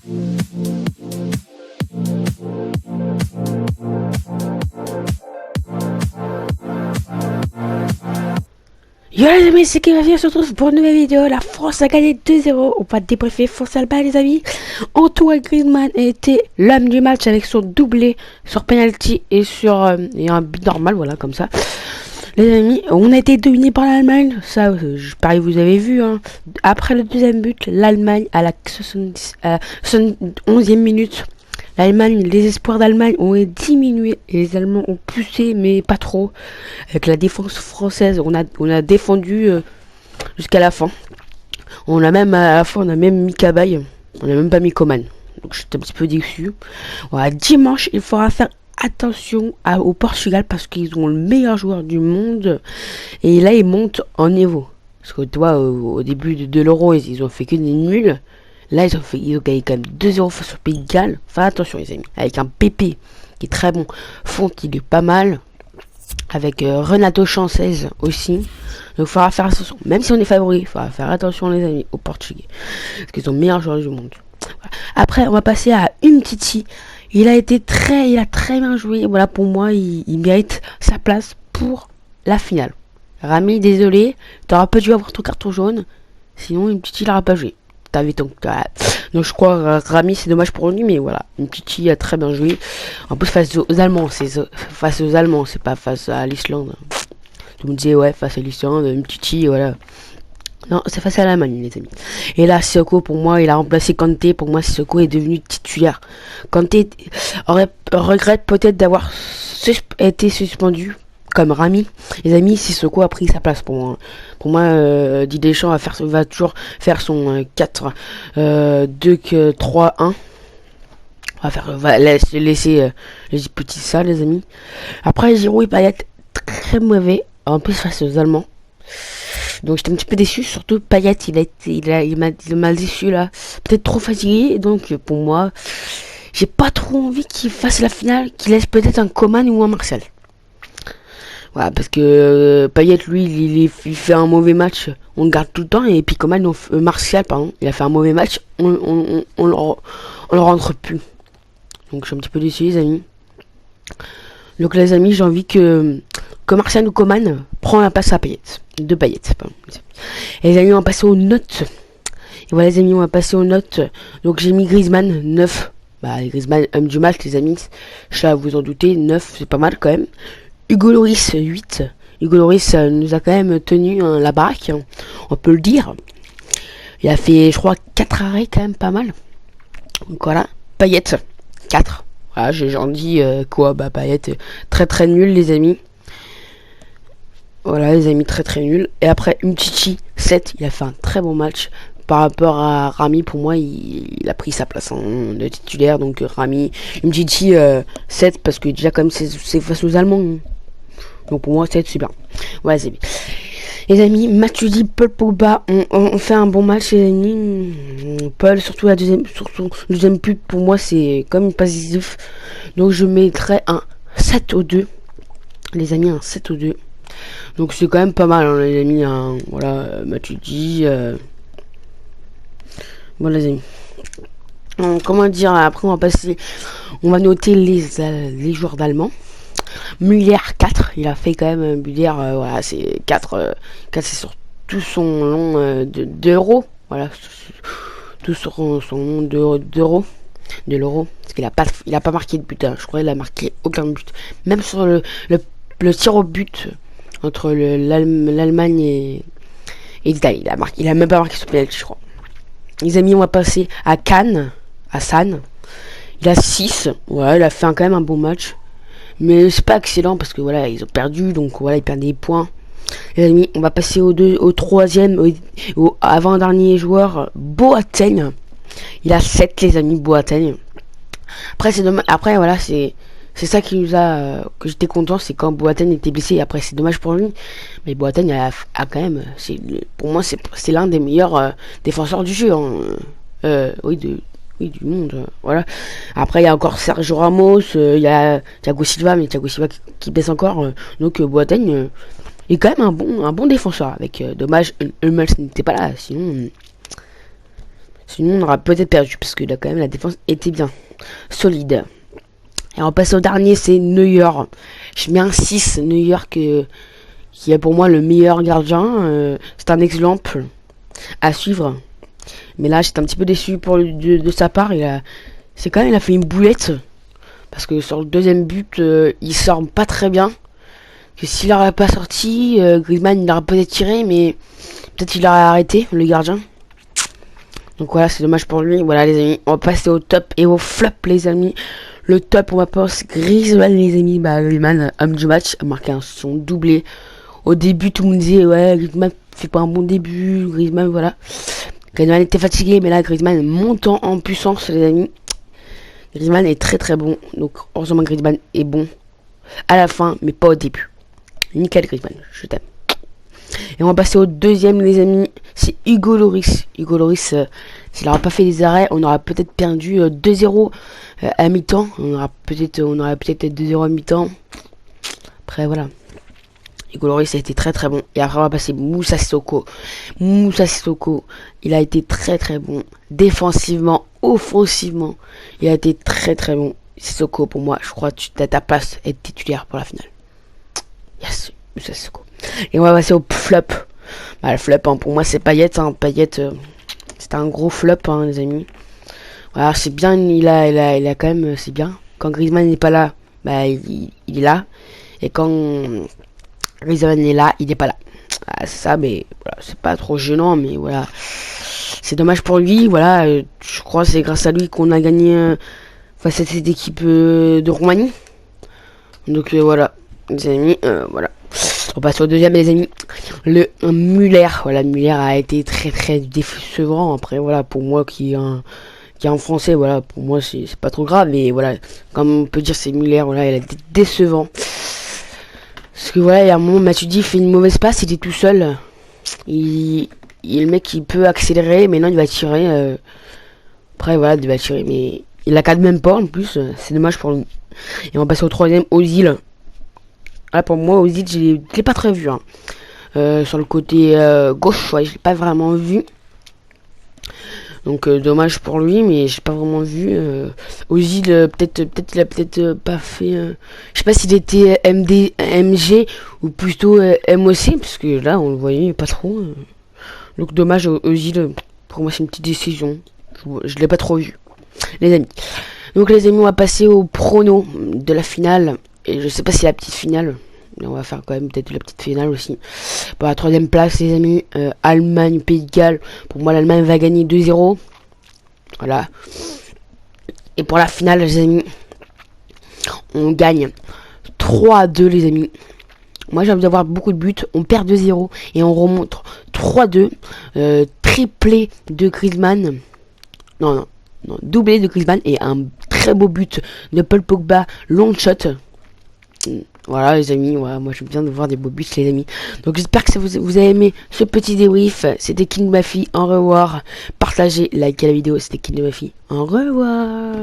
Yo les amis, c'est Kevin, on se retrouve pour une nouvelle vidéo. La France a gagné 2-0. On va débriefer France-Allemagne les amis. Antoine Griezmann était l'homme du match avec son doublé sur penalty et sur et un but normal, voilà comme ça. Les amis, on a été dominé par l'Allemagne, ça je parie vous avez vu hein. Après le deuxième but, l'Allemagne à la 71e minute. L'Allemagne, les espoirs d'Allemagne ont diminué et les Allemands ont poussé, mais pas trop. Avec la défense française, on a défendu jusqu'à la fin. On a même à la fin, on a même mis Cabaye, on a même pas mis Coman. Donc j'étais un petit peu déçu. Voilà, dimanche, il faudra faire attention au Portugal parce qu'ils ont le meilleur joueur du monde et là ils montent en niveau. Parce que toi, au début de l'Euro, ils ont fait que des nuls. Là, ils ont gagné quand même 2-0 face au Pays de Galles. Faites attention, les amis. Avec un PP qui est très bon. Font, il est pas mal. Avec Renato Sanchez aussi. Donc, il faudra faire attention. Même si on est favori, il faudra faire attention, les amis, aux Portugais. Parce qu'ils sont meilleurs joueurs du monde. Voilà. Après, on va passer à Umtiti. Il a très bien joué. Voilà, pour moi, il mérite sa place pour la finale. Rami, désolé. T'auras pas dû avoir ton carton jaune. Sinon, Umtiti n'aura pas joué. Donc je crois Rami c'est dommage pour lui, mais voilà, une petite a très bien joué. En plus face aux Allemands, c'est pas face à l'Islande. Tout le monde disait ouais face à l'Islande, une petite voilà. Non, c'est face à l'Allemagne les amis. Et là Sissoko pour moi il a remplacé Kanté. Pour moi Sissoko est devenu titulaire. Kanté regrette peut-être d'avoir été suspendu comme Rami. Les amis, Sissoko a pris sa place pour moi. Pour moi, Didier Deschamps va toujours faire son 4-2-3-1. Va laisser les petits ça, les amis. Après, Giroud et Payet, très mauvais. En plus, face aux Allemands. Donc, j'étais un petit peu déçu. Surtout, Payet, il m'a déçu là. Peut-être trop fatigué. Donc, pour moi, j'ai pas trop envie qu'il fasse la finale. Qu'il laisse peut-être un Coman ou un Martial. Voilà, parce que Payet, lui, il fait un mauvais match, on le garde tout le temps, et puis Coman, Martial, pardon, il a fait un mauvais match, on le rentre plus. Donc je suis un petit peu déçu, les amis. Donc les amis, j'ai envie que Martial ou Coman prend la place à Payet, de Payet, pardon. Et les amis, on va passer aux notes. Et voilà les amis, on va passer aux notes. Donc j'ai mis Griezmann 9. Bah Griezmann, homme du match, les amis. Ça, vous en doutez, 9, c'est pas mal quand même. Hugo Lloris 8. Hugo Lloris nous a quand même tenu la baraque, hein, on peut le dire. Il a fait, je crois, 4 arrêts quand même pas mal. Donc voilà. Payet 4. Voilà, j'en dis quoi, bah Payet très très nul les amis. Voilà les amis, très très nul. Et après Umtiti 7, il a fait un très bon match. Par rapport à Rami, pour moi, il a pris sa place de titulaire. Donc Rami, Umtiti 7 parce que déjà comme c'est face aux Allemands. Donc pour moi, c'est bien. Ouais, c'est bien. Les amis, Matuidi, Paul Pogba, on fait un bon match, les amis. Paul, surtout le deuxième but, pour moi, c'est comme une passe décisive. Donc je mettrai un 7 au 2. Les amis, un 7 au 2. Donc c'est quand même pas mal, hein, les amis. Hein, voilà, Matuidi. Voilà, les amis. Comment dire, après, on va noter les joueurs d'Allemand. Muller 4, il a fait quand même Muller, voilà, c'est 4, c'est sur tout son long d'euro, voilà, tout sur son long d'euro, de l'euro, parce qu'il a pas marqué de but, hein. Je crois qu'il a marqué aucun but, même sur le tir au but entre l'Allemagne et l'Italie, il a même pas marqué ce penalty, je crois. Les amis, on va passer à Cannes, à San, il a 6, ouais, il a fait quand même un bon match. Mais c'est pas excellent parce que voilà, ils ont perdu, donc voilà, ils perdent des points. Les amis, on va passer au troisième, au avant-dernier joueur, Boateng. Il a 7 les amis, Boateng. Après c'est dommage, après voilà, c'est ça qui nous a que j'étais content, c'est quand Boateng était blessé. Après c'est dommage pour lui, mais Boateng a quand même, pour moi c'est l'un des meilleurs défenseurs du jeu, hein. Oui du monde, voilà. Après il y a encore Sergio Ramos, il y a Thiago Silva, mais Thiago Silva qui baisse encore, donc Boateng est quand même un bon défenseur. Avec dommage Hummels n'était pas là, sinon Sinon, on aura peut-être perdu parce que là, quand même, la défense était bien solide. Et on va passer au dernier, c'est New York. Je mets un 6, New York, qui est pour moi le meilleur gardien. C'est un exemple à suivre. Mais là, j'étais un petit peu déçu de sa part. Il a fait une boulette. Parce que sur le deuxième but, il sort pas très bien. Que s'il n'aurait pas sorti, Griezmann il aurait peut-être tiré, mais peut-être il aurait arrêté, le gardien. Donc voilà, c'est dommage pour lui. Voilà les amis, on va passer au top et au flop les amis. Le top, on va passer Griezmann les amis. Griezmann, homme du match, a marqué son doublé. Au début, tout le monde disait ouais, Griezmann fait pas un bon début. Griezmann, voilà. Griezmann était fatigué, mais là, Griezmann montant en puissance les amis. Griezmann est très très bon. Donc heureusement Griezmann est bon à la fin, mais pas au début. Nickel Griezmann, je t'aime. Et on va passer au deuxième les amis, c'est Hugo Lloris. Hugo Lloris, s'il n'aurait pas fait des arrêts, on aurait peut-être perdu 2-0 à mi-temps. On aurait peut-être 2-0 à mi-temps. Après voilà. Hugo Lloris a été très très bon. Et après on va passer Moussa Sissoko. Moussa Sissoko, il a été très très bon. Défensivement, offensivement, il a été très très bon. Sissoko pour moi, je crois que tu as ta place être titulaire pour la finale. Yes, Moussa Sissoko. Et on va passer au flop. Le flop, hein, pour moi, c'est Payet. Payet, c'était un gros flop, hein, les amis. Voilà, c'est bien, il a quand même, c'est bien. Quand Griezmann n'est pas là, il est là. Et quand Griezmann est là, il n'est pas là. C'est ça, mais voilà, c'est pas trop gênant, mais voilà. C'est dommage pour lui, voilà. Je crois que c'est grâce à lui qu'on a gagné face à cette équipe de Roumanie. Donc voilà, les amis, voilà. On passe au deuxième les amis. Le Müller. Voilà, Müller a été très très décevant. Après voilà, pour moi qui est en français, voilà, pour moi c'est pas trop grave. Mais voilà, comme on peut dire c'est Müller, voilà, il a été décevant. Parce que voilà, il y a un moment Matuidi fait une mauvaise passe, il est tout seul. Le mec il peut accélérer, mais non il va tirer. Après voilà, il va tirer, mais il la cadre même pas en plus. C'est dommage pour lui. Et on va passer au troisième, Ozil. Là pour moi Ozil je l'ai pas très vu hein. Sur le côté gauche, ouais, je l'ai pas vraiment vu. Donc dommage pour lui, mais j'ai pas vraiment vu. Ozil peut-être il a peut-être pas fait. Je sais pas s'il était MG ou plutôt MOC, parce que là on le voyait pas trop. Donc dommage Ozil. Pour moi c'est une petite décision. Je l'ai pas trop vu, les amis. Donc les amis, on va passer au prono de la finale. Et je sais pas si la petite finale. Mais on va faire quand même peut-être la petite finale aussi. Pour la troisième place, les amis, Allemagne, Pays de Galles. Pour moi, l'Allemagne va gagner 2-0. Voilà. Et pour la finale, les amis, on gagne 3-2, les amis. Moi, j'ai envie d'avoir beaucoup de buts. On perd 2-0 et on remonte 3-2. Triplé de Griezmann. Non, doublé de Griezmann et un très beau but de Paul Pogba, long shot. Voilà les amis, voilà, moi j'aime bien de voir des beaux buts les amis. Donc j'espère que vous avez aimé ce petit débrief. C'était King Mafy, au revoir. Partagez, likez la vidéo, c'était King Mafy. Au revoir.